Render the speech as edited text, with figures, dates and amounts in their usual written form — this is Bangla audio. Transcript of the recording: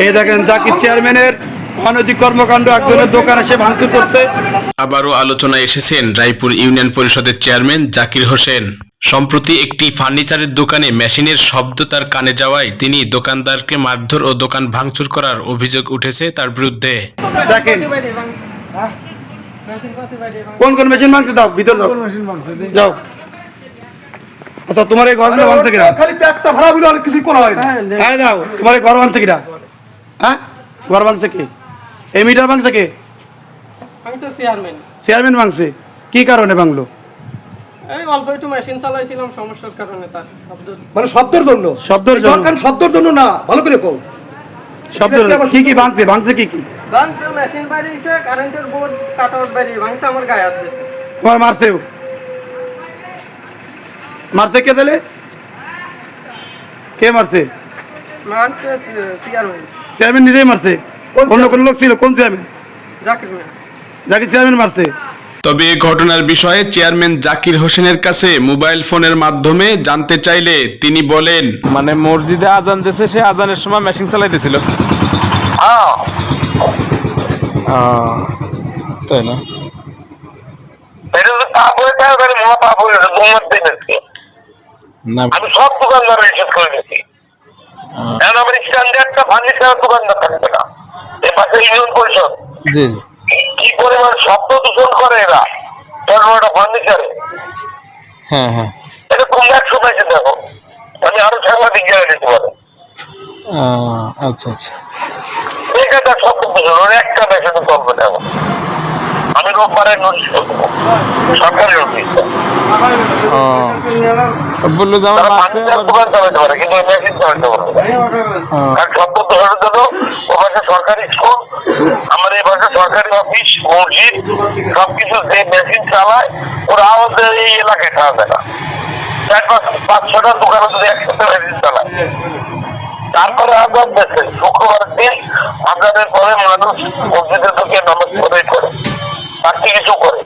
এই দেখেন জাকির চেয়ারম্যানের অনৈতিক কর্মকাণ্ড, একজনের দোকান এসে ভাঙচুর করছে। আবারও আলোচনায় এসেছেন রায়পুর ইউনিয়ন পরিষদের চেয়ারম্যান জাকির হোসেন। সম্প্রতি একটি ফার্নিচারের দোকানে মেশিনের শব্দ তার কানে যাওয়ায় তিনি দোকানদারকে মারধর ও দোকান ভাঙচুর করার অভিযোগ উঠেছে তার বিরুদ্ধে। দেখেন কোন কোন মেশিন ভাঙছে, দাও ভিতর দাও, যাও। আচ্ছা তোমার এই ঘরগুলো ভাঙছে কিনা? খালি পেটটা ভরা বলে আর কিছু করা হয় না। হ্যাঁ দাও, তোমার এই ঘর ভাঙছে কিনা? হ্যাঁ ঘর ভাঙছে কে? এই মিটার ভাঙছে কে? চেয়ারম্যান ভাঙছে। কি কারণে ভাঙলো? এই অল্প একটু মেশিন চালাইছিলাম, সমস্যার কারণে তার শব্দ। মানে শব্দের জন্য? শব্দের জন্য? দরকার শব্দের জন্য না, ভালো করে কও। শব্দের কি কি ভাঙছে? ভাঙছে কি কি? ভাঙছে মেশিন বাইরেছে, কারেন্টের বোর্ড, কাটআউট বাইরে ভাঙছে, আমার গায়ে হাত দিয়েছে। তোমার মারছেও? মারছে কে তাহলে? কে মারছে? মারছে চেয়ারম্যান। চেয়ারম্যান নিজেই মারছে? অন্য কোন লোক ছিল? কোন চেয়ারম্যান? জাকির মিয়া। জাকির চেয়ারম্যান মারছে? তবে এই ঘটনার বিষয়ে চেয়ারম্যান জাকির হোসেনের কাছে মোবাইল ফোনের মাধ্যমে জানতে চাইলে তিনি বলেন, মানে মসজিদে আজান দিয়েছে, সে আজানের সময় মেশিন চালাইতেছিল। তাই না? না, আমি সব দোকানদার রিসেট করে দিচ্ছি। এখন আমার স্ট্যান্ডার্ডটা ফার্নিচারের দোকানদার থাকবে না। এ পাশে ইউনিয়ন পরিষদ জি কি পরিমাণ শব্দ দূষণ করে এরা একটা ফার্নিচারে। হ্যাঁ হ্যাঁ। এটা তোমরা একশো পেয়েছে দেখো, আমি আরো সাংবাদিক জায়গায় দিতে পারো। আচ্ছা আচ্ছা। এখানটা শব্দ দূষণ ওর একটা পেশাতে চলবে না। আমি রোববারের নোটিশ করবো, সরকারি নোটিশ। বললো যেমন তারা ফার্নিচার দোকান চালাতে পারে কিন্তু মেশিন চালাতে পারবে না। কারণ শব্দ দূষণের জন্য ও পাশে সরকারি স্কুল, আমার এই পাশে সরকারি অফিস, মসজিদ, সবকিছু যে মেশিন চালায় ওরা আমাদের এই এলাকায় খাওয়া যায় না। 4-5-6টা দোকানে যদি একসাথে মেশিন চালায়। তারপরে আজাদ দেখে শুক্রবারের দিন আজাদের পরে মানুষ মসজিদে ঢুকে নামাজ পড়ে করে, বাকি কিছু করে।